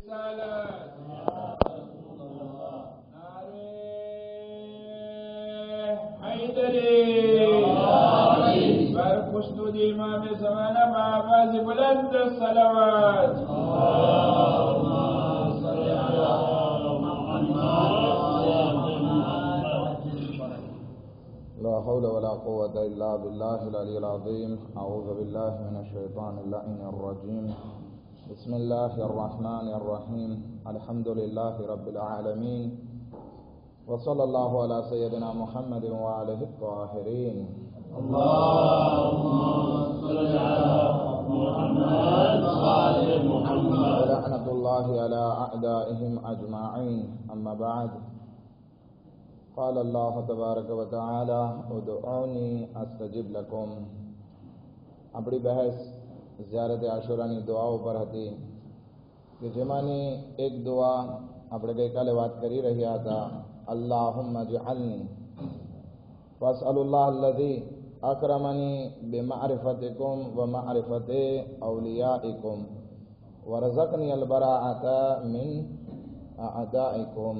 رسالت نعره حیدری بر پشتود امام زمانه با آواز بلند صلوات لا حول ولا قوة إلا بالله العلي العظيم. أعوذ بالله من الشيطان اللعين الرجيم. بسم الله الرحمن الرحيم. الحمد لله رب العالمين، وصلى الله على سيدنا محمد وآله الطاهرين. اللهم صل على محمد وآل محمد. ولعنة الله على أعدائهم أجمعين. أما بعد، قال الله تبارك وتعالى ادعوني استجب لكم. આપણી બહેસ ઝિયારત આશુરાની દુઆઓ પર હતી કે જેમાંની એક દુઆ આપણે ગઈકાલે વાત કરી રહ્યા હતા, અલ્લાહુમ્મા જઅલની વઅસઅલુલ્લાહ અલ્લઝી અકરમની બિમારિફતિકુમ વમારિફતિ અવલિયાઇકુમ વરઝકની અલબરાઅતા મિન અઅદાઇકુમ.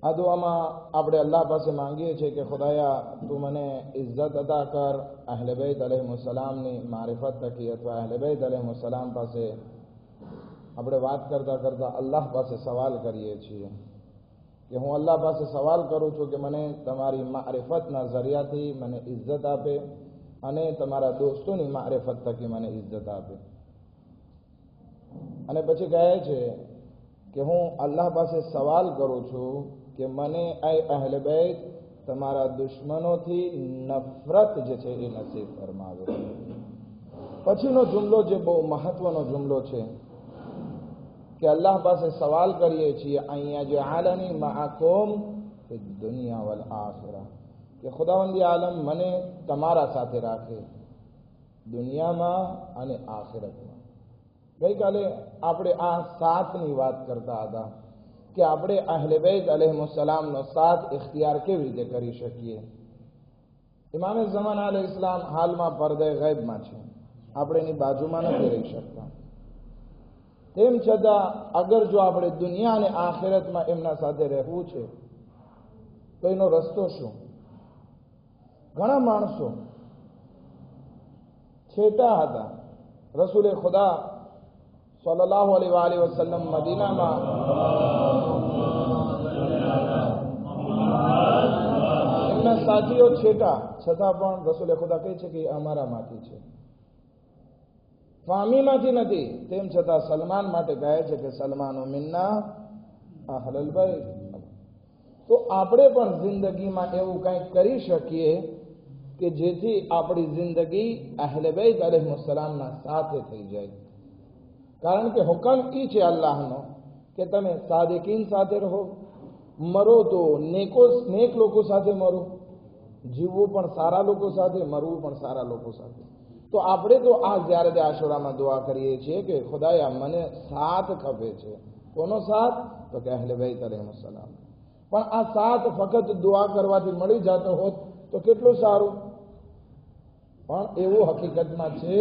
આ દુઆમાં આપણે અલ્લાહ પાસે માંગીએ છીએ કે ખુદાયા તું મને ઇજ્જત અતા કર અહલે બૈત અલૈહિસ્સલામની મારિફત થકી, અથવા અહલે બૈત અલૈહિસ્સલામ પાસે આપણે વાત કરતાં કરતાં અલ્લાહ પાસે સવાલ કરીએ છીએ કે હું અલ્લાહ પાસે સવાલ કરું છું કે મને તમારી મારિફતના ઝરિયાથી મને ઇજ્જત આપે અને તમારા દોસ્તોની મારિફત થકી મને ઇજ્જત આપે. અને પછી કહે છે કે હું અલ્લાહ પાસે સવાલ કરું છું કે મને અહલે બૈત તમારા દુશ્મનોથી નફરત જે છે એ નસીબ ફરમાવે. પછીનો જુમલો જે બહુ મહત્વનો જુમલો છે કે અલ્લાહ પાસે સવાલ કરીએ છીએ અહીંયા જે આલની માઅકુમ ફિ દુનિયા વલ આખિરા, કે ખુદાવંદી આલમ મને તમારા સાથે રાખે દુનિયામાં અને આખિરતમાં. ગઈકાલે આપણે આ સાથની વાત કરતા હતા કે આપણે અહલે બૈત અલૈહિસ્સલામનો સાથ ઇખ્તિયાર કેવી રીતે કરી શકીએ. ઇમામે ઝમાના અલૈહિસ્સલામ હાલમાં પડદે ગૈબમાં છે, આપણે એની બાજુમાં નથી રહી શકતા. તેમ છતાં અગર જો આપણે દુનિયા અને આખિરતમાં એમના સાથે રહેવું છે તો એનો રસ્તો શું? ઘણા માણસો છેટા હતા. રસૂલે ખુદા સલ્લલ્લાહુ અલૈહિ વસલ્લમ મદીનામાં એમના સાથીઓ છેટા, છતાં પણ રસૂલે ખુદા કહે છે કે અમારામાંથી છે, ફામીમાંથી નથી. તેમ છતાં સલમાન માટે કહે છે કે સલમાનો મિન્ના અહલલ બૈત. તો આપણે પણ જિંદગીમાં એવું કંઈક કરી શકીએ કે જેથી આપણી જિંદગી અહલે બૈત અલૈહિસ્સલામના સાથે થઈ જાય. કારણ કે હુકમ એ છે અલ્લાહનો કે તમે સાદિકીન સાથે રહો, મરો તો નેક લોકો સાથે મરો, જીવવું પણ સારા લોકો સાથે, મરવું પણ સારા લોકો સાથે. તો આપણે તો આ ઝિયારત આશુરામાં દુઆ કરીએ છીએ કે ખુદાયા મને સાથ ખપે છે. કોનો સાથ? તો કે અહલે બૈત અલૈહિસ્સલામ. પણ આ સાથ ફક્ત દુઆ કરવાથી મળી જતો હોત તો કેટલું સારું. પણ એવું હકીકતમાં છે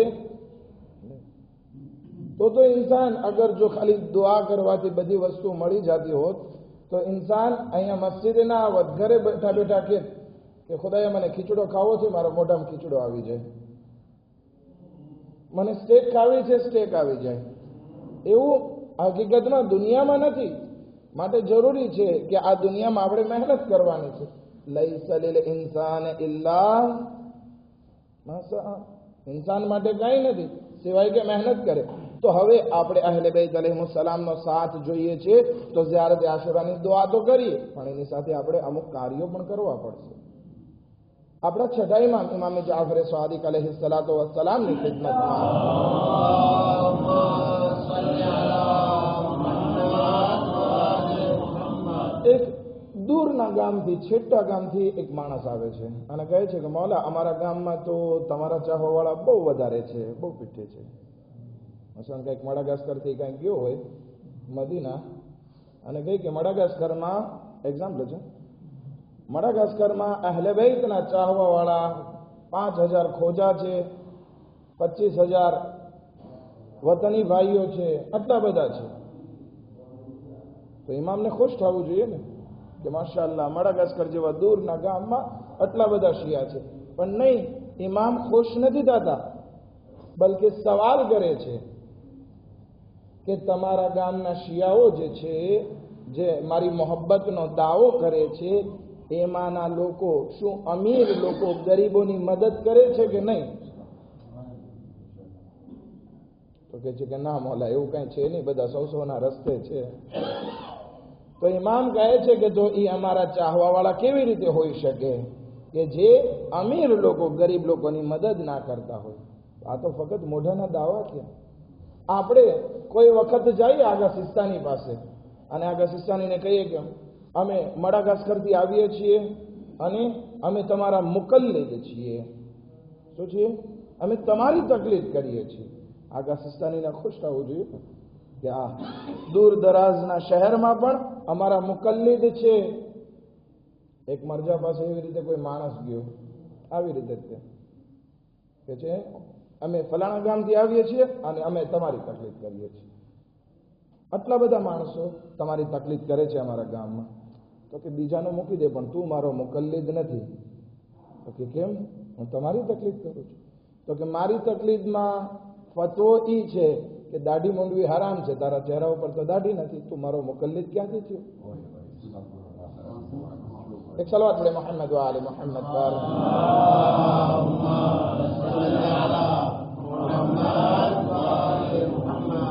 તો ઇન્સાન અગર જો ખાલી દુઆ કરવાથી બધી વસ્તુ મળી જતી હોત તો ઇન્સાન અહીંયા મસ્જિદે ના આવત, ઘરે બેઠા બેઠા કે ખુદાયા મને ખીચડો ખાવો છે, મારા મોઢામાં ખીચડો આવી જાય, મને સ્ટેક ખાવી છે, સ્ટેક આવી જાય. એવું હકીકતમાં દુનિયામાં નથી. માટે જરૂરી છે કે આ દુનિયામાં આપણે મહેનત કરવાની છે. લૈસા લિલ ઇન્સાન ઇલ્લા મા સઆ. ઇન્સાન માટે કંઈ નથી સિવાય કે મહેનત કરે. તો હવે આપણે અહલે બૈત અલૈહિસ્સલામનો સાથ જોઈએ છે તો ઝિયારત આશુરાની દુઆ તો કરીએ, પણ એની સાથે આપણે અમુક કાર્યો પણ કરવા પડશે. આપણા છઠ્ઠા ઇમામ ઇમામ જાફર સાદિક અલૈહિસ્સલાતુ વસ્સલામની ખિદમતમાં એક દૂરના ગામથી, છેટા ગામથી એક માણસ આવે છે અને કહે છે કે મૌલા અમારા ગામમાં તો તમારા ચાહવાવાળા બહુ વધારે છે, બહુ પીઠે છે. મસલન કંઈક મડાગાસ્કરથી કંઈક ગયો હોય મદીના અને કહે કે મડાગાસ્કરમાં એક્ઝામ્પલ છે, મડાગાસ્કરમાં અહલે બૈતના ચાહવાવાળા 5000 ખોજા છે, 25,000 વતની ભાઈઓ છે, આટલા બધા છે, તો ઇમામને ખુશ થવું જોઈએ ને કે માશાઅલ્લાહ મડાગાસ્કર જેવા દૂરના ગામમાં આટલા બધા શિયા છે. પણ નહીં, ઇમામ ખુશ નથી થતા, બલકે સવાલ કરે છે કે તમારા ગામના શિયાઓ જે છે, જે મારી મોહબ્બતનો દાવો કરે છે, એમાંના લોકો શું અમીર લોકો ગરીબોની મદદ કરે છે કે નહીં? તો કે છે કે ના મોલા, એવું કઈ છે નહીં, બધા સૌના રસ્તે છે. તો ઇમામ કહે છે કે જો એ અમારા ચાહવા વાળા કેવી રીતે હોઈ શકે કે જે અમીર લોકો ગરીબ લોકોની મદદ ના કરતા હોય? આ તો ફક્ત મોઢાના દાવા છે. આપણે કોઈ વખત જઈએ આગા સિસ્તાની પાસે અને આગા સિસ્તાનીને કહીએ કે અમે મડાગાસ્કરથી આવીએ છીએ અને અમે તમારા મુકલ્લિદ છીએ. શું છીએ? અમે તમારી તકલીફ કરીએ છીએ. આગા સિસ્તાનીને ખુશ થવું જોઈએ કે આ દૂર દરાજના શહેરમાં પણ અમારા મુકલ્લિદ છે. એક મરજા પાસે એવી રીતે કોઈ માણસ ગયો, આવી રીતે કે છે અમે ફલાણા ગામથી આવીએ છીએ અને અમે તમારી તકલીફ કરીએ છીએ. આટલા બધા માણસો તમારી તકલીફ કરે છે અમારા ગામમાં. તો કે બીજાનો મૂકી દે, પણ તું મારો મુકલ્લિદ નથી. તો કે કેમ? હું તમારી તકલીફ કરું છું. તો કે મારી તકલીફમાં ફતવો ઈ છે કે દાઢી મૂંડવી હરામ છે, તારા ચહેરા ઉપર તો દાઢી નથી, તું મારો મુકલ્લિદ ક્યાંથી થયો? એક સલાવત પડે મોહમ્મદ વ આલે મોહમ્મદ પર.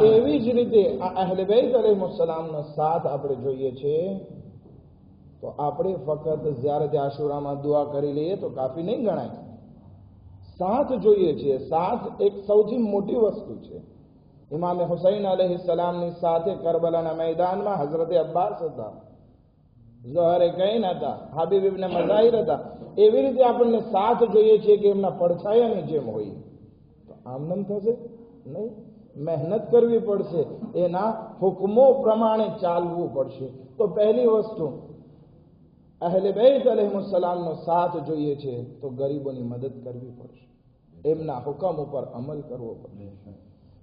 એવી જ રીતે આ અહલે બેત અલૈહિસ્સલામનો સાથ આપણે જોઈએ છે, તો આપણે ફક્ત ઝિયારત આશુરામાં દુઆ કરી લઈએ તો કાફી નહીં ગણાય. સાથ જોઈએ છે. સાથ એક સૌથી મોટી વસ્તુ છે. ઇમામ હુસૈન અલૈહિસ્સલામની સાથે કરબલાના મેદાનમાં હઝરતે અબ્બાસ હતા, ઝોહરે કૈન હતા, હાબીબ ઇબ્ન મઝાહિર હતા. એવી રીતે આપણને સાથ જોઈએ છે કે એમના પડછાયાની જેમ હોય. તો આમનામ થશે નહીં, મહેનત કરવી પડશે, એના હુકમો પ્રમાણે ચાલવું પડશે. તો પહેલી વસ્તુ અહલે બેત અલૈહિસ્સલામનો સાથ જોઈએ છે, તો ગરીબોની મદદ કરવી પડશે, એમના હુકમ ઉપર અમલ કરવો પડશે.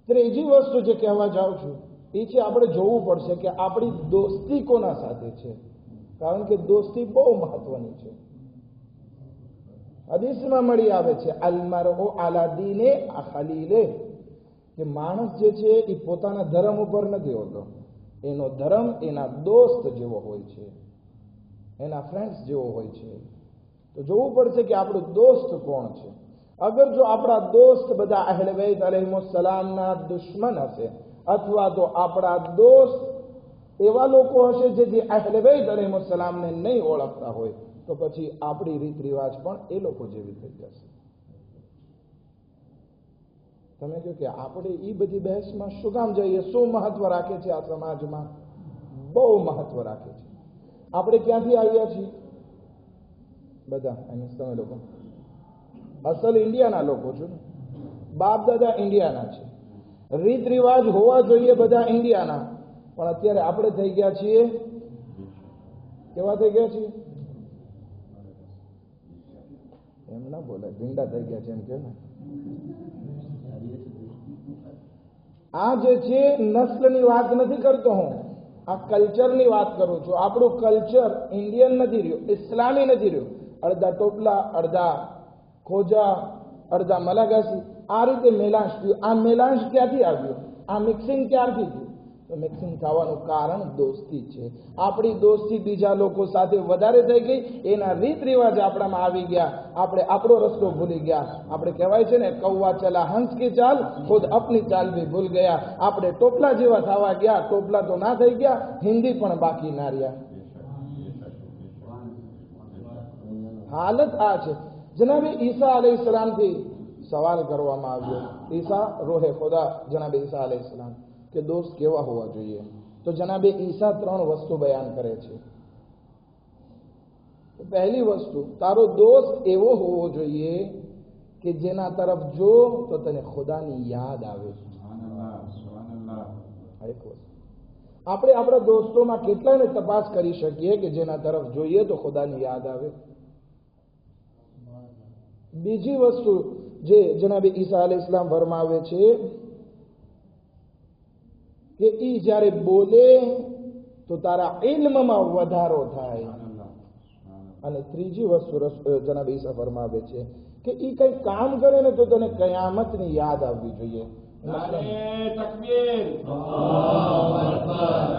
ત્રીજી વસ્તુ જે કહેવા જાઉં છું એ છે આપણે જોવું પડશે કે આપણી દોસ્તી કોના સાથે છે, કારણ કે દોસ્તી બહુ મહત્વની છે. હદીસમાં મળી આવે છે અલમરઉ અલા દીને ખલીલે, કે માણસ જે છે એ પોતાના ધર્મ ઉપર નથી હોતો, એનો ધર્મ એના દોસ્ત જેવો હોય છે, એના ફ્રેન્ડ્સ જેવો હોય છે. તો જોવું પડશે કે આપણું દોસ્ત કોણ છે. અગર જો આપણા દોસ્ત બધા અહલે બેત અલૈહિસ્સલામના દુશ્મન હશે, અથવા તો આપણા દોસ્ત એવા લોકો હશે જે અહલે બેત અલૈહિસ્સલામને નહીં ઓળખતા હોય, તો પછી આપણી રીત રિવાજ પણ એ લોકો જેવી થઈ જશે. તમે કહો કે આપણે એ બધી બહેસમાં શું કામ જઈએ? શું મહત્વ રાખે છે આ સમાજમાં? બહુ મહત્વ રાખે છે. આપણે ક્યાંથી આવ્યા છીએ બધા? તમે લોકો અસલ ઇન્ડિયાના લોકો છો, બાપ દાદા ઇન્ડિયાના છે, રીત રિવાજ હોવા જોઈએ બધા ઇન્ડિયાના, પણ અત્યારે આપણે થઈ ગયા છીએ, કેવા થઈ ગયા છીએ? એમ ના બોલાય, ભીંડા થઈ ગયા છે એમ કે. આ જે છે નસ્લની વાત નથી કરતો હું, આ કલ્ચરની વાત કરું છું. આપણું કલ્ચર ઇન્ડિયન નથી રહ્યું, ઇસ્લામી નથી રહ્યું. અડધા ટોપલા, અડધા ખોજા, અડધા મલાગાસી, આ રીતે મેલાંશ થયું. આ મેલાંશ ક્યાંથી આવ્યું? આ મિક્સિંગ ક્યારથી થયું? તો મિક્સિંગ થવાનું કારણ દોસ્તી છે. આપણી દોસ્તી બીજા લોકો સાથે વધારે થઈ ગઈ, એના રીત રિવાજ આપણામાં આવી ગયા, આપણે આપણો રસ્તો ભૂલી ગયા. આપણે કહેવાય છે ને, કૌવા ચલા હંસ કી ચાલ, ખુદ અપની ચાલ ભી ભૂલ ગયા. આપણે ટોપલા જેવા થવા ગયા, ટોપલા તો ના થઈ ગયા, હિન્દી પણ બાકી ના રહ્યા. હાલત આ છે. જનાબે ઈસા અલૈહિસ્સલામથી સવાલ કરવામાં આવ્યો, ઈસા રોહે ખુદા, જનાબે ઈસા અલૈહિસ્સલામ કે દોસ્ત કેવા હોવા જોઈએ? તો જનાબે ઈસા 3 વસ્તુ બયાન કરે છે. પહેલી વસ્તુ, તારો દોસ્ત એવો હોવો જોઈએ કે જેના તરફ જો તો તને ખુદાની યાદ આવે. એક વસ્તુ. આપણે આપણા દોસ્તોમાં કેટલાને તપાસ કરી શકીએ કે જેના તરફ જોઈએ તો ખુદાની યાદ આવે? બીજી વસ્તુ જે જનાબે ઈસા અલૈહિસ્સલામ ફરમાવે છે કે ઈ જ્યારે બોલે તો તારા ઇલ્મમાં વધારો થાય. અને ત્રીજી વસ્તુ જનાબ ઈસા ફરમાવે છે કે ઈ કંઈ કામ કરે ને તો તને કયામતની યાદ આવવી જોઈએ. नारे तकबीर,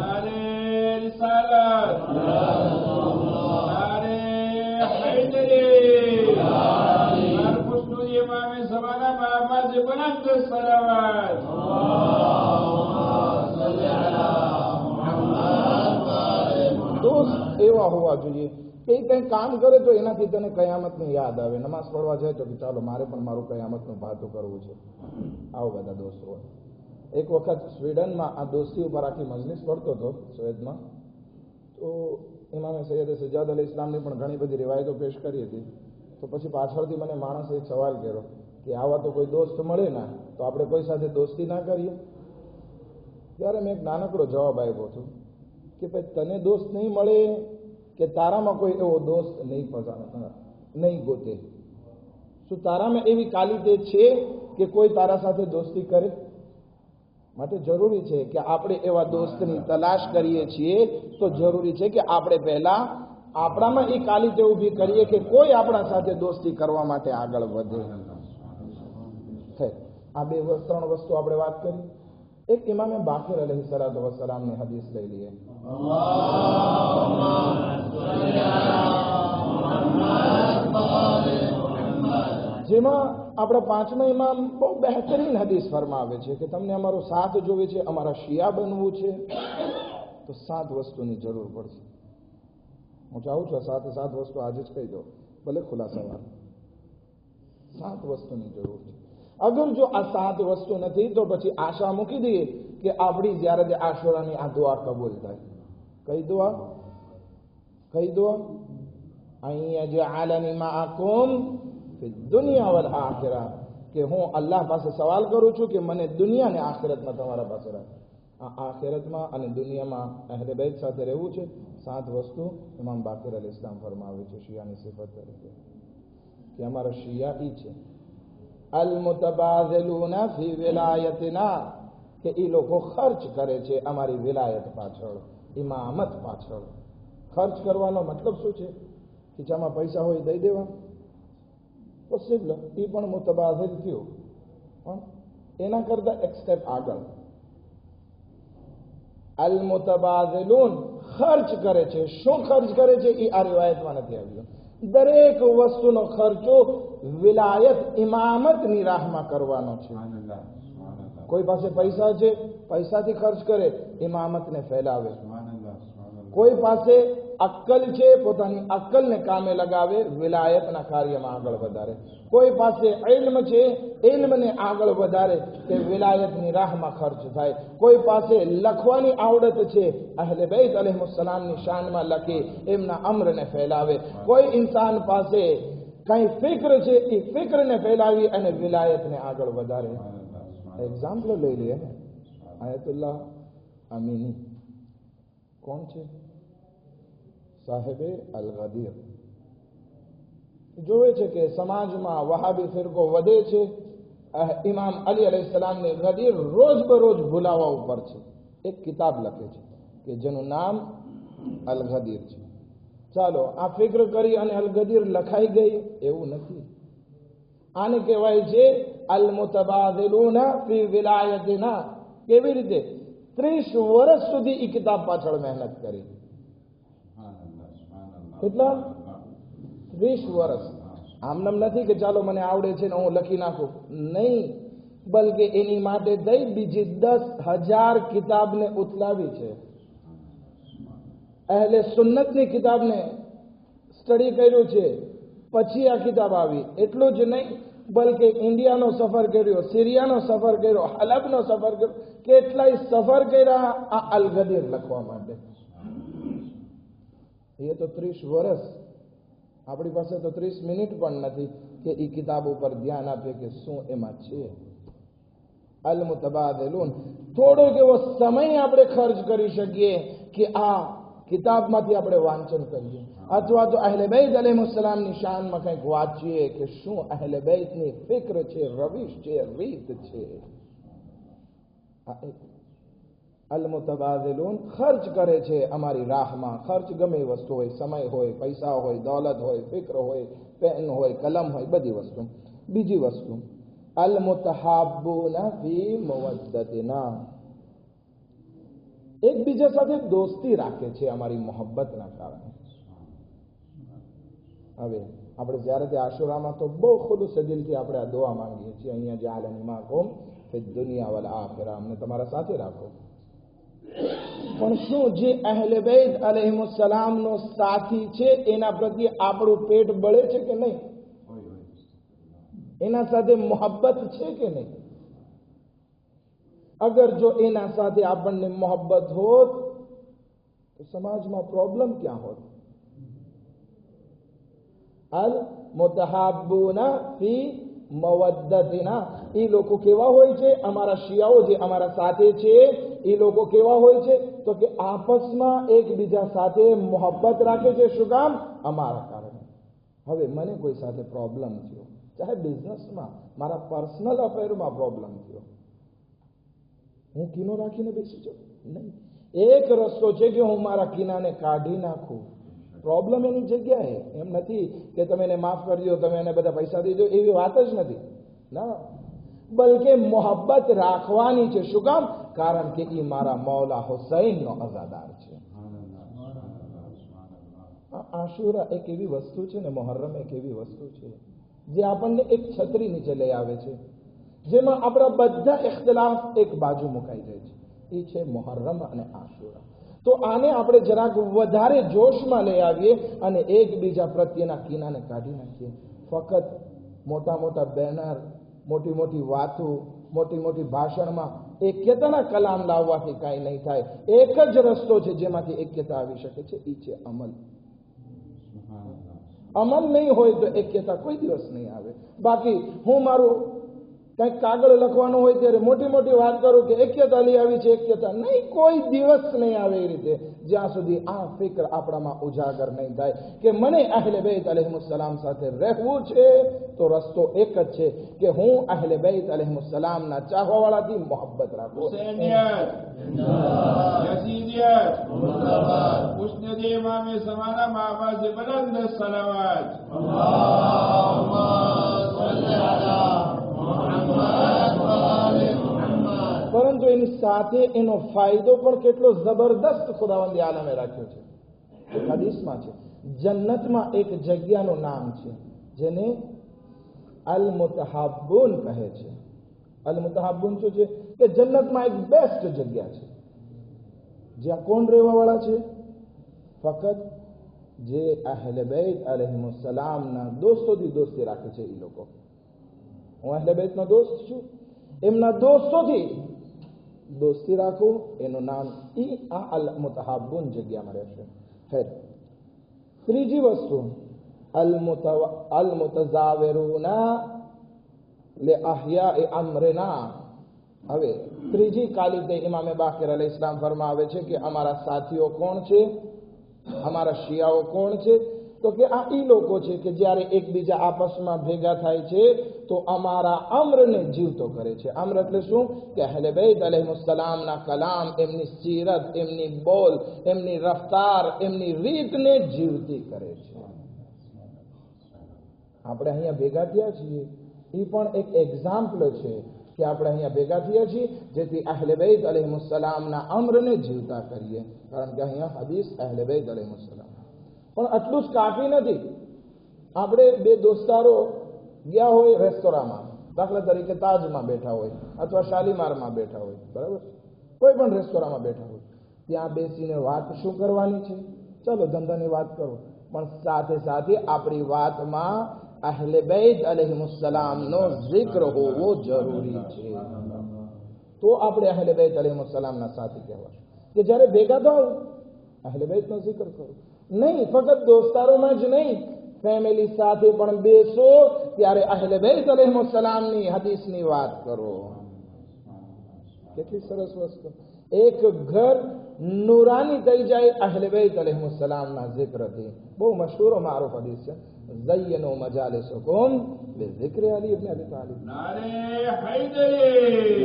नारे रिसालत, नारे हैदरी, हर पुष्टू इमाम ज़माना बाबा बुलंद सलावत. દોસ્ત એવા હોવા જોઈએ કે કંઈ કામ કરે તો એનાથી તને કયામતની યાદ આવે. નમાઝ પઢવા જાય તો કે ચાલો મારે પણ મારું કયામતનું ભાતું કરવું છે. આવો બધા દોસ્તો હોય. એક વખત સ્વીડનમાં આ દોસ્તી ઉપર આખી મજલિસ પડતો હતો સૈયદમાં. તો ઇમામે સૈયદે સજ્જાદ અલી ઇસ્લામની પણ ઘણી બધી રિવાયતો પેશ કરી હતી. તો પછી પાછળથી મને માણસે એક સવાલ કર્યો કે આવા તો કોઈ દોસ્ત મળે ના તો આપણે કોઈ સાથે દોસ્તી ના કરીએ. ત્યારે મેં એક નાનકડો જવાબ આપ્યો છું કે ભાઈ તને દોસ્ત નહીં મળે કે તારામાં કોઈ એવો દોસ્ત નહીં ગોતે. શું તારામાં એવી ક્વોલિટી છે કે કોઈ તારા સાથે દોસ્તી કરે? માટે જરૂરી છે કે આપણે એવા દોસ્તની તલાશ કરીએ છીએ તો જરૂરી છે કે આપણે પહેલા આપણામાં એ ક્વોલિટી ઊભી કરીએ કે કોઈ આપણા સાથે દોસ્તી કરવા માટે આગળ વધે. આ ત્રણ વસ્તુ આપણે વાત કરી. એક ઇમામે બાકિર અલૈહિસ્સલાતુ વસ્સલામની હદીસ લઈ લઈએ. જેમાં આપણા પાંચમા ઇમામ બહુ બહેતરીન હદીસ ફરમાવે છે કે તમને અમારો સાથ જોવે છે, અમારા શિયા બનવું છે તો 7 વસ્તુની જરૂર પડશે. હું ચાહું છું 7 વસ્તુ આજે જ કહી દો, ભલે ખુલાસાવાર. 7 વસ્તુની જરૂર છે. અગર જો આ 7 વસ્તુ નથી તો પછી આશા મૂકી દઈએ કે આપણી ઝિયારત આશુરાની આ દુઆ કબૂલ થાય. કઈ દુઆ? કઈ દુઆ? અહીંયા જે આલની માઅકુમ ફિ દુનિયા વલ આખિરા, કે હું અલ્લાહ પાસે સવાલ કરું છું કે મને દુનિયા અને આખિરતમાં તમારા પાસે રાખ. આ આખિરતમાં અને દુનિયામાં અહેલે બેત સાથે રહેવું છે. 7 વસ્તુ ઇમામ બાકિર અલ ઇસ્લામ ફરમાવે છે શિયાની સિફત તરીકે કે અમારા શિયા ઈ છે અલ મુતબાઝિલુના ફી વિલાયતિના, કે એ લોકો ખર્ચ કરે છે અમારી વિલાયત પાછળ, ઇમામત પાછળ. ખર્ચ કરવાનો મતલબ શું છે? ખીચામાં પૈસા હોય દઈ દેવા? પોસિબલ, એ પણ મુતબાઝિલ થયું. પણ એના કરતા એક સ્ટેપ આગળ અલ મુતબાઝિલુન ખર્ચ કરે છે. શું ખર્ચ કરે છે એ આ રિવાયતમાં નથી આવ્યું. દરેક વસ્તુનો ખર્ચો વિલાયત ઇમામતની રાહમાં કરવાનો છે. કોઈ પાસે પૈસા છે, પૈસાથી ખર્ચ કરે, ઇમામતને ફેલાવે. કોઈ પાસે અક્કલ છે, પોતાની અક્કલને કામે લગાવે, વિલાયતના કાર્યમાં આગળ વધારે. કોઈ પાસે ઇલ્મ છે, ઇલ્મને આગળ વધારે કે વિલાયતની રાહમાં ખર્ચ થાય. કોઈ પાસે લખવાની આવડત છે, અહલે બેત અલૈહિસ્સલામની શાનમાં લખે, એમના અમ્રને ફેલાવે. કોઈ ઇન્સાન પાસે કઈ ફિક્ર છે, એ ફિક્રને ફેલાવી અને વિલાયતને આગળ વધારે. એક્ઝામ્પલ લઈ લઈએ ને, આયતુલ્લાહ અમીની કોણ છે? સાહેબે અલ ગદીર. જોવે છે કે સમાજમાં વહાબી ફિરકો વધે છે. ઇમામ અલી અલૈહિસ્સલામને ગદીર રોજ બરોજ ભૂલાવા ઉપર છે. એક કિતાબ લખે છે કે જેનું નામ અલ ગદીર છે. ચાલો આ ફિક્ર કરી અને અલ ગદીર લખાઈ ગઈ એવું નથી. આને કહેવાય છે અલ મુતબાઝિલુના ફી વિલાયતિના. કેવી રીતે? 30 વર્ષ સુધી એ કિતાબ પાછળ મહેનત કરી. કેટલા? 30 વર્ષ. આમનામ નથી કે ચાલો મને આવડે છે ને હું લખી નાખું, નહીં, બલકે એની માટે થઈ બીજી 10,000 કિતાબને ઉથલાવી છે. અહેલે સુન્નતની કિતાબને સ્ટડી કર્યું છે, પછી આ કિતાબ આવી. એટલું જ નહીં, બલકે ઇન્ડિયાનો સફર કર્યો, સિરિયાનો સફર કર્યો, હલબનો સફર કર્યો, કેટલાય સફર કર્યા આ અલ ગદીર લખવા માટે. એ તો 30 વર્ષ. આપણી પાસે તો 30 મિનિટ પણ નથી કે એ કિતાબ ઉપર ધ્યાન આપે કે શું એમાં છે. અલ મુતબાઝિલુન. થોડોક એવો સમય આપણે ખર્ચ કરી શકીએ કે આ કિતાબમાંથી આપણે વાંચન કરીએ, અથવા તો અહેલે બેત અલૈહિસ્સલામની શાનમાં કંઈક વાંચીએ કે શું અહેલે બેતની ફિક્ર છે, રવિશ છે, રીત છે. અલ મુતબાઝિલુન ખર્ચ કરે છે અમારી રાહમાં. ખર્ચ ગમે એ વસ્તુ હોય, સમય હોય, પૈસા હોય, દોલત હોય, ફિક્ર હોય, પેન હોય, કલમ હોય, બધી વસ્તુ. બીજી વસ્તુ અલ મુતહાબ્બુના ફી મવદ્દતિના, એકબીજા સાથે દોસ્તી રાખે છે અમારી મોહબ્બતના કારણે. હવે આપણે જ્યારે તે આશુરામાં તો બહુ ખુલ્લુસ દિલથી આપણે આ દુઆ માંગીએ છીએ, અહીંયા જઆલની માકુમ ફિદ દુનિયા વલ આખિરા, અમને તમારા સાથે રાખો. પણ શું જે અહેલે બેત અલૈહિસ્સલામનો સાથી છે એના પ્રત્યે આપણું પેટ બળે છે કે નહીં? એના સાથે મોહબ્બત છે કે નહીં? અગર જો એના સાથે આપણને મોહબ્બત હોત તો સમાજમાં પ્રોબ્લેમ ક્યાં હોત? અલ મુતહાબ્બુના ફી મવદ્દતિના, એ લોકો કેવા હોય છે? અમારા શિયાઓ જે અમારા સાથે છે એ લોકો કેવા હોય છે? તો કે આપસમાં એકબીજા સાથે મોહબ્બત રાખે છે. શું કામ? અમારા કારણે. હવે મને કોઈ સાથે પ્રોબ્લેમ થયો, ચાહે બિઝનેસમાં, મારા પર્સનલ અફેરમાં પ્રોબ્લેમ થયો, હું કીનો રાખીને બેસી જાઉં? નહીં. એક રસ્તો છે કે હું મારા કીનાને કાઢી નાખું. પ્રોબ્લેમ એની જગ્યાએ. એમ નથી કે તમે એને માફ કરી દો, તમે એને બધા પૈસા દઈ દો, એવી વાત જ નથી ના. બલકે મોહબ્બત રાખવાની છે. શું કામ? કારણ કે એ મારા મૌલા હુસૈનનો અઝાદાર છે. આશુરા એક એવી વસ્તુ છે ને, મુહર્રમ એક એવી વસ્તુ છે જે આપણને એક છત્રી નીચે લઈ આવે છે, જેમાં આપણા બધા ઇખ્તિલાફ એક બાજુ મુકાઈ જાય છે. એ છે મુહર્રમ અને આશુરા. તો આને આપણે જરાક વધારે જોશમાં લઈ આવીએ અને એકબીજા પ્રત્યેના કીનાને કાઢી નાખીએ. ફક્ત મોટા મોટા બેનર, મોટી મોટી વાતો, મોટી મોટી ભાષણમાં એક્યતાના કલામ લાવવાથી કાંઈ નહીં થાય. એક જ રસ્તો છે જેમાંથી એક્યતા આવી શકે છે, એ છે અમલ. અમલ નહીં હોય તો એક્યતા કોઈ દિવસ નહીં આવે. બાકી હું મારું કંઈક કાગળ લખવાનું હોય ત્યારે મોટી મોટી વાત કરું કે એક્યતા લઈ આવી છે, એક્યતા નહીં, કોઈ દિવસ નહીં આવે એ રીતે, જ્યાં સુધી આ ફિકર આપણામાં ઉજાગર નહીં થાય કે મને અહેલે બેત અલૈહિસ્સલામ સાથે રહેવું છે. તો રસ્તો એક જ છે કે હું અહેલે બેત અલૈહિસ્સલામના ચાહવાવાળાથી મોહબ્બત રાખું. મુસ્નદ ઇમામ ઝમાના માવાઝ બુલંદ સલાવત. પરંતુ એની સાથે એનો ફાયદો પણ કેટલો જબરદસ્ત ખુદાવંદ આલમે રાખ્યો છે. એક હદીસમાં છે, જન્નતમાં એક જગ્યાનું નામ છે જેને અલ મુતહાબ્બુન કહે છે. અલ મુતહાબ્બુન શું છે? કે જન્નતમાં એક બેસ્ટ જગ્યા છે જ્યાં કોણ રહેવા વાળા છે? ફક્ત જે અહેલે બેત અલૈહિસ્સલામના દોસ્તોથી દોસ્તી રાખે છે એ લોકો. હું અહેલે બેતનો દોસ્ત છું, એમના દોસ્તોથી દોસ્તી રાખું, એનું નામ આ અલ મુતહાબ્બુન જગ્યામાં રહેશે. ખેર, ત્રીજી વસ્તુ અલ મુતઝાવિરુના લે અહયાએ અમરિના. હવે ત્રીજી કાલિદે ઇમામે બાકર અલૈહિસ્સલામ ફરમાવે છે કે અમારા સાથીઓ કોણ છે, અમારા શિયાઓ કોણ છે? તો કે આ ઈ લોકો છે કે જ્યારે એકબીજા આપસમાં ભેગા થાય છે તો અમારા અમ્રને જીવતો કરે છે. અમ્ર એટલે શું? કે અહેલે બેત અલૈહિસ્સલામના કલામ, એમની સીરત, એમની બોલ, એમની રફતાર, એમની રીતને જીવતી કરે છે. આપણે અહીંયા ભેગા થયા છીએ, એ પણ એક એક્ઝામ્પલ છે કે આપણે અહીંયા ભેગા થયા છીએ જેથી અહેલે બેત અલૈહિસ્સલામના અમ્રને જીવતા કરીએ. કારણ કે અહીંયા હદીસ અહેલે બેત અલૈહિસ્સલામ. પણ આટલું જ કાફી નથી. આપણે બે દોસ્તારો ગયા હોય રેસ્ટોરાંમાં, દાખલા તરીકે તાજમાં બેઠા હોય અથવા શાલીમારમાં બેઠા હોય, બરાબર, કોઈ પણ રેસ્ટોરાંમાં બેઠા હોય, ત્યાં બેસીને વાત શું કરવાની છે? ચલો ધંધાની વાત કરો, પણ સાથે સાથે આપણી વાતમાં અહેલે બેત અલૈહિસ્સલામનો જિક્ર હોવો જરૂરી છે. તો આપણે અહેલે બેત અલૈહિસ્સલામના સાથી કહેવાય કે જ્યારે ભેગા થાવ અહેલે બેતનો જિક્ર કરો. નહીં ફક્ત દોસ્તારોમાં જ નહીં, ફેમિલી સાથે પણ બેસો ત્યારે અહેલે બેત અલૈહિસ્સલામની હદીસની વાત કરો. કેટલી સરસ વસ્તુ! એક ઘર નૂરાની થઈ જાય અહેલે બેત અલૈહિસ્સલામના જિક્રથી. બહુ મશહૂર મારૂફ હદીસ છે, ઝય્યનુ મજાલિસકુમ બિઝિક્ર અલી ઇબ્ન અબી તાલિબ. નારે હૈદરી.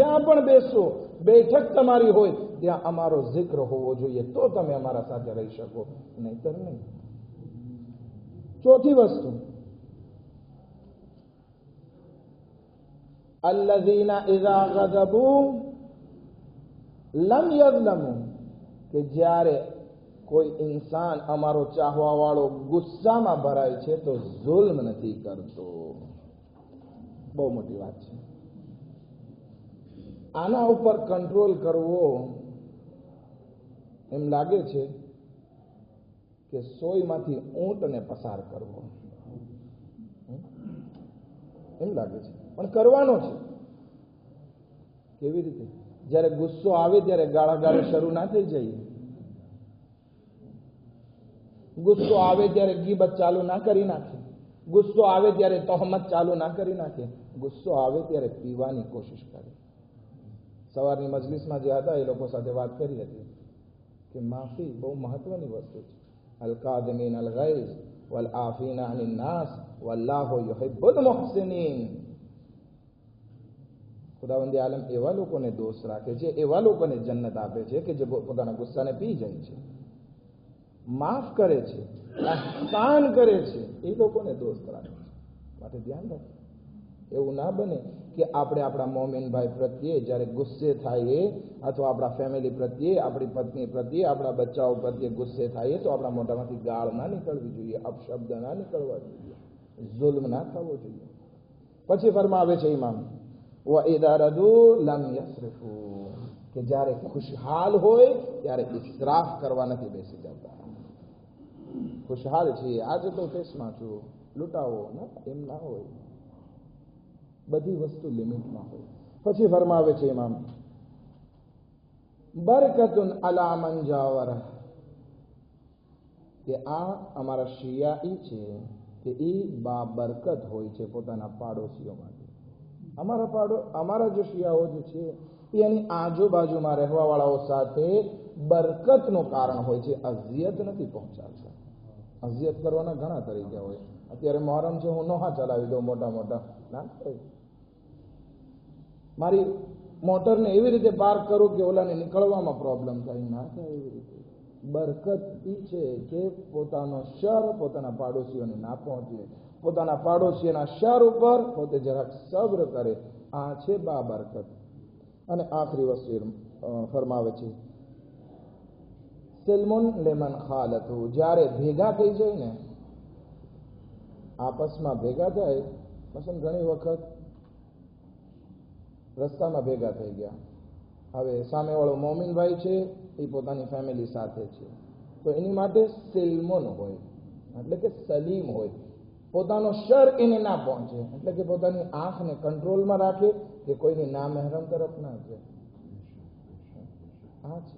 જ્યાં પણ બેસો, બેઠક તમારી હોય ત્યાં અમારો જિક્ર હોવો જોઈએ, તો તમે અમારા સાથે રહી શકો, નહીતર નહીં. ચોથી વસ્તુ, અલ્લઝીના ઇઝા ગઝબુ લમ યઝલમુ, કે જ્યારે કોઈ ઇન્સાન અમારો ચાહવા વાળો ગુસ્સામાં ભરાય છે તો જુલ્મ નથી કરતો. બહુ મોટી વાત છે. આના ઉપર કંટ્રોલ કરવો એમ લાગે છે કે સોયમાંથી ઊંટને પસાર કરવો, એમ લાગે છે, પણ કરવાનો છે. કેવી રીતે? જ્યારે ગુસ્સો આવે ત્યારે ગાળાગાળી શરૂ ના થઈ જાય. ગુસ્સો આવે ત્યારે ગીબત ચાલુ ના કરી નાખે. ગુસ્સો આવે ત્યારે તહોમત ચાલુ ના કરી નાખે. ગુસ્સો આવે ત્યારે પીવાની કોશિશ કરે. સવારની મજલિસમાં જે હતા એ લોકો સાથે વાત કરી હતી કે માફી બહુ મહત્વની વસ્તુ છે. અલ કાઝિમીન અલ ગૈઝ વલ આફીના અનિન નાસ વલ્લાહુ યુહિબ્બુલ મુહસિનીન. ખુદાવંદી આલમ એવા લોકોને દોસ્ત રાખે છે, એવા લોકોને જન્નત આપે છે કે જે પોતાના ગુસ્સાને પી જાય છે, માફ કરે છે, અહેસાન કરે છે, એ લોકોને દોસ્ત રાખે છે. માટે ધ્યાન રાખો, એવું ના બને કે આપણે આપણા મોમિન ભાઈ પ્રત્યે જ્યારે ગુસ્સે થાય, અથવા આપણા ફેમિલી પ્રત્યે, આપણી પત્ની પ્રત્યે, આપણા બચ્ચાઓ પ્રત્યે ગુસ્સે થાય તો આપણા મોઢામાંથી ગાળ ના નીકળવી જોઈએ, અપશબ્દ ના નીકળવા જોઈએ, જુલ્મ ના થવો જોઈએ. પછી ફરમાવે છે ઇમામ, વઇધા રદુ લમ યસરિફુ, કે જ્યારે ખુશહાલ હોય ત્યારે ઇસરાફ કરવા નથી બેસી જતા. ખુશહાલ છીએ, આજે તો કેસમાં છું, લૂંટાવો ના, એમ ના હોય. બધી વસ્તુ લિમિટમાં હોય. પછી ફરમાવે છે ઇમામ, બરકતુન અલા મન જાવર, કે આ અમારા શિયાઈ છે કે એ બાબરકત હોય છે પોતાના પાડોશીઓ માટે. અમારા જે શિયાઓ જે છે એની આજુબાજુમાં રહેવા વાળાઓ સાથે બરકતનું કારણ હોય છે, અઝિયત નથી પહોંચાડતા. અઝિયત કરવાના ઘણા તરીકા હોય. અત્યારે મોહરમ છે, હું નોહા ચલાવી દઉં મોટા મોટા, ના થાય. મારી મોટરને એવી રીતે પાર્ક કરું કે ઓલાને નીકળવામાં પ્રોબ્લેમ થાય, ના થાય એવી રીતે. બરકત એ છે કે પોતાનો શર પોતાના પાડોશીઓને ના પહોંચે, પોતાના પાડોશીઓના શર ઉપર પોતે જરાક સબ્ર કરે, આ છે બાબરકત. અને આખરી વસ્તુ ફરમાવે છે, સિલ્મુન લેમન ખાલતુ, જ્યારે ભેગા થઈ જાય ને, આપસમાં ભેગા થાય, પસંદ ઘણી વખત રસ્તામાં ભેગા થઈ ગયા, હવે સામેવાળો મોમિનભાઈ છે એ પોતાની ફેમિલી સાથે છે, તો એની માટે સિલ્મુન હોય, એટલે કે સલીમ હોય, પોતાનો શર એને ના પહોંચે, એટલે કે પોતાની આંખને કંટ્રોલમાં રાખે કે કોઈની નામહેરમ તરફ ના જાય. આ છે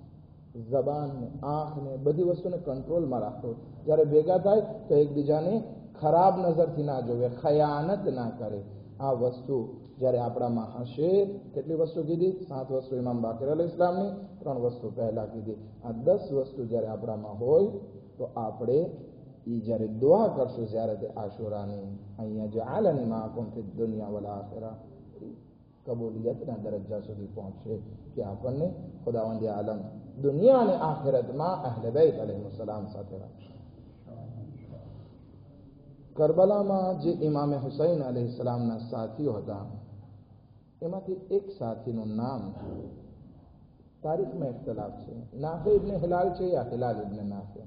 જબાનને, આંખને, બધી વસ્તુને કંટ્રોલમાં રાખો. જ્યારે ભેગા થાય તો એકબીજાને ખરાબ નજરથી ના જોવે, ખયાનત ના કરે. આ વસ્તુ જ્યારે આપણામાં હશે, કેટલી વસ્તુ કીધી? 7 વસ્તુ ઇમામ બાકર અલૈહિ ઇસ્લામની, 3 વસ્તુ પહેલા કીધી. આ 10 વસ્તુ જ્યારે આપણામાં હોય તો આપણે એ જ્યારે દુઆ કરશું જ્યારે તે આશુરાની, અહીંયા જઆલની માકુમ ફિદ દુનિયા વલ આખિરા, કબૂલિયતના દરજ્જા સુધી પહોંચશે કે આપણને ખુદાવંદ આલમ દુનિયા અને આખિરતમાં અહલે બેત અલૈહિસ્સલામ સાથે રાખશે. કરબલામાં જે ઇમામે હુસૈન અલૈહિસ્સલામના સાથીઓ હતા, એમાંથી એક સાથીનું નામ તારીખમાં ઇખ્તિલાફ છે. નાફે ઇબ્ને હિલાલ છે યા હિલાલ ઇબ્ને નાફે.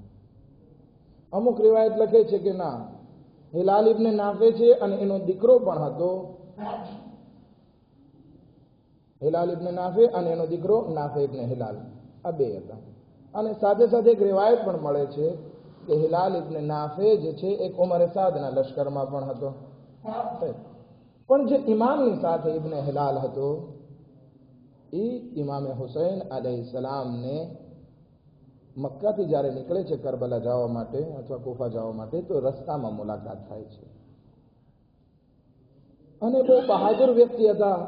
અમુક રિવાયત લખે છે કે ના, હિલાલ ઇબ્ને નાફે છે અને એનો દીકરો પણ હતો. હિલાલ ઇબ્ને નાફે અને એનો દીકરો નાફે ઇબ્ને હિલાલ, આ બે હતા. અને સાથે સાથે એક રિવાયત પણ મળે છે કે હિલાલ ઇબ્ને નાફે જે છે એક ઉમરે સાદના લશ્કરમાં પણ હતો. પણ જે ઇમામની સાથે ઇબ્ને હિલાલ હતો એ ઇમામે હુસૈન અલૈહિસ્સલામને મક્કાથી જ્યારે નીકળે છે કરબલા જવા માટે અથવા કુફા જવા માટે, તો રસ્તામાં મુલાકાત થાય છે. અને બહુ બહાદુર વ્યક્તિ હતા,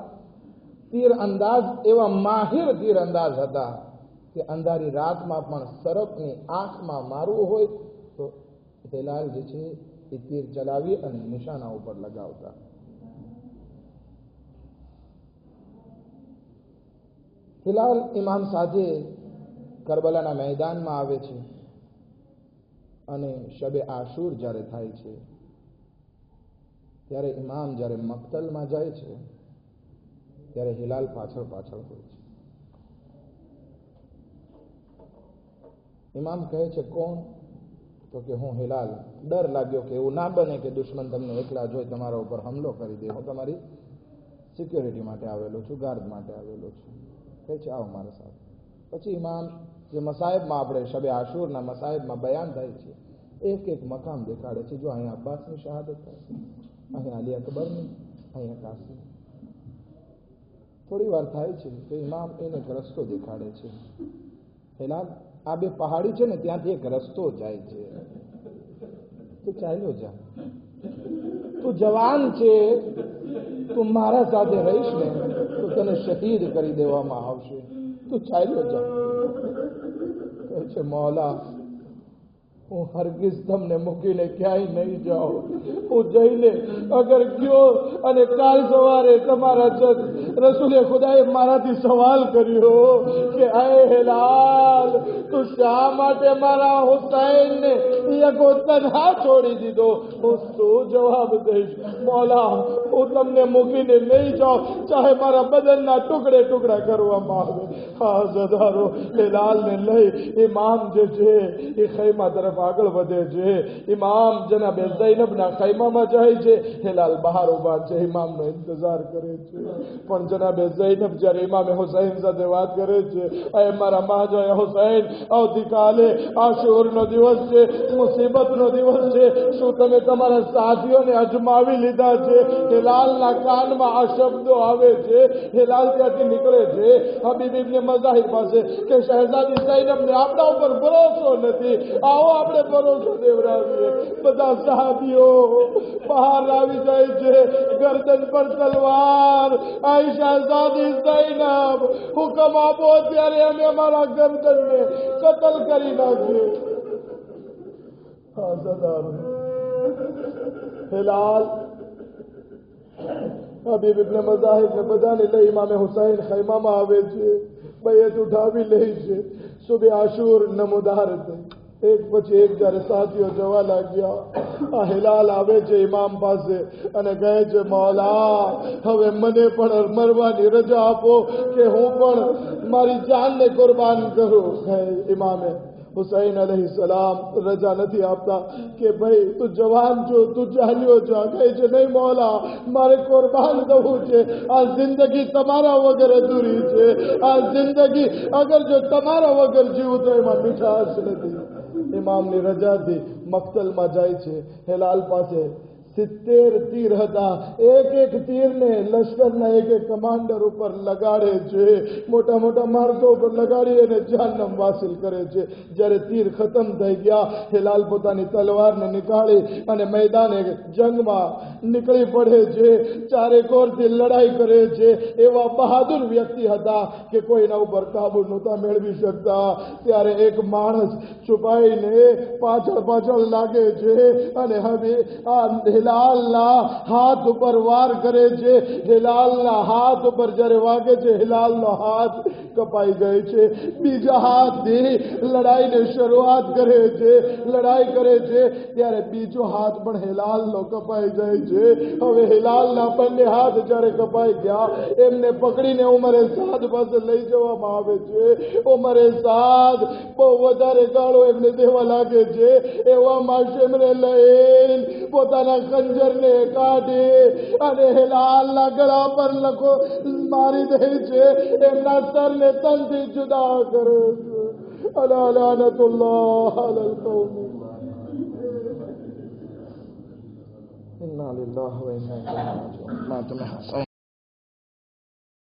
તીર અંદાજ, એવા માહિર તીર અંદાજ હતા કે અંધારી રાતમાં પણ સરપની આંખમાં મારવું હોય તો હિલાલ જે છે એ તીર ચલાવી અને નિશાના ઉપર લગાવતા. હિલાલ ઇમામ સાથે કરબલાના મેદાનમાં આવે છે અને શબે આશુર જ્યારે થાય છે ત્યારે ઇમામ જ્યારે મક્તલમાં જાય છે ત્યારે હિલાલ પાછળ પાછળ હોય છે. ઇમામ કહે છે, કોણ? તો કે હું હિલાલ. ડર લાગ્યો કે એવું ના બને કે દુશ્મન તમને એકલા જોઈ તમારા ઉપર હુમલો કરી દે. હું તમારી સિક્યોરિટી માટે આવેલો છું, ગાર્ડ માટે આવેલો છું. કહે છે, આવો મારા સાથે. પછી ઇમામ જે મસાહેબમાં આપણે શબે આશુરના મસાહેબમાં બયાન થાય છે, એક એક મકામ દેખાડે છે. જો અહીંયા અબ્બાસની શહાદત થાય છે, અહીંયા અલી અકબરની, અહીંયા કાસી. થોડી વાર થાય છે તો ઇમામ એને એક રસ્તો દેખાડે છે. હિલાલ, આ બે પહાડી છે ને ત્યાંથી એક રસ્તો જાય છે, તું ચાલ્યો જા. તું જવાન છે, તું મારા સાથે રહીશ ને તો તને શહીદ કરી દેવામાં આવશે. તું ચાલ્યો જા. કહે છે, મૌલા, હું હરગીઝ તમને મૂકીને ક્યાંય નહીં જાઉં. હું જઈને અગર ગયો અને કાલ સવારે તમારા રસૂલે ખુદાએ મારાથી સવાલ કર્યો કે અય હિલાલ, તું શા માટે મારા હુસૈનને યકો તન્હા છોડી દીધો? હું શું જવાબ દઈશ? મૌલા, હું તમને મૂકીને નહીં જાઉં, ચાહે મારા બદનના ટુકડે ટુકડા કરવામાં આવે. હા ઝદારો, હિલાલને લઈ ઇમામ જે છે એ ખૈમા તરફ આગળ વધે છે. ઇમામ જનાબે ઝૈનબના ખૈમામાં જાય છે. હિલાલ બહાર ઉભા છે, ઇમામનો ઇંતજાર કરે છે. પણ જનાબે ઝૈનબ જ્યારે ઇમામે હુસૈન સાથે વાત કરે છે, અય મારા મહાજય હુસૈન, આવતીકાલે આશુરનો દિવસ છે, મુસીબતનો દિવસ છે, શું તમે તમારા સાથીઓને અજમાવી લીધા છે? હિલાલના કાનમાં આ શબ્દો આવે છે. હિલાલ ત્યાંથી નીકળે છે હબીબ ઇબ્ને મઝાહિર પાસે કે શહેઝાદી ઝૈનબને આપણા ઉપર ભરોસો નથી, આવો આપણે ભરોસો દેવડાવીએ. બધા સહાબીઓ બહાર આવી જાય છે, ગરદન પર તલવાર. આઈ શહેઝાદી ઝૈનબ, હુકમ આપો ત્યારે અમે અમારા ગરદનને કતલ કરી નાખીએ. હા સદાર. હિલાલ હબીબ ઇબ્ને મઝાહિર ને બધાને લઈ ઇમામે હુસૈન ખૈમામાં આવે છે, બૈયત ઉઠાવી લે છે. સુબહ આશુર નમુદાર થઈ, એક પછી એક જ્યારે સાથીઓ જવા લાગ્યા, આ હિલાલ આવે છે ઇમામ પાસે અને કહે છે, મૌલા, હવે મને પણ મરવાની રજા આપો કે હું પણ મારી જાનને કુરબાન કરું. ઇમામે હુસૈન અલૈહિ સલામ રજા નથી આપતા કે ભાઈ તું જવાન છો, તું ચાલ્યો જા. કહે છે, નહીં મૌલા, મારે કુરબાન થવું છે. આ જિંદગી તમારા વગર અધૂરી છે. આ જિંદગી અગર જો તમારા વગર જીવું તો એમાં મીઠાશ નથી. ઇમામની રજાથી મક્તલમાં જાય છે. હિલાલ પાસે 70 તીર હતા. એક એક તીરને લશ્કરના એક એક કમાન્ડર ઉપર લગાડે છે, મોટા મોટા માણસો ઉપર લગાડી અને જહન્નમ વાસિલ કરે છે. જ્યારે તીર ખતમ થઈ ગયા, હિલાલ પોતાની તલવારને નીકાળી અને મેદાને જંગમાં નીકળી પડે છે. ચારે કોરથી લડાઈ કરે છે. એવા બહાદુર વ્યક્તિ હતા કે કોઈના ઉપર કાબુ નહોતા મેળવી શકતા. ત્યારે એક માણસ છુપાઈને પાછળ પાછળ લાગે છે અને હવે આ હિલાલના હાથ ઉપર વાર કરે છે. હિલાલના હાથ ઉપર જ્યારે વાગે છે, હિલાલનો હાથ કપાઈ જાય છે. બીજા હાથથી લડાઈને શરૂઆત કરે છે, લડાઈ કરે છે. ત્યારે બીજો હાથ પણ હિલાલનો કપાઈ જાય છે. હવે હિલાલના બંને હાથ જ્યારે કપાઈ ગયા, એમને પકડીને ઉમરે સાદ પાસે લઈ જવામાં આવે છે. ઉમરે સાદ બહુ વધારે ગાળો એમને દેવા લાગે છે. એવામાં શેમરે લઈને પોતાના ખંજરને કાઢી અને હિલાલના ગળા પર લખો મારી દે છે. એમના સરને તનથી જુદા કરે છે. અલા લાનતુલ્લાહ અલલ કૌમ. ઇન્ના લિલ્લાહિ વ ઇન્ના ઇલૈહિ રાજીઉન.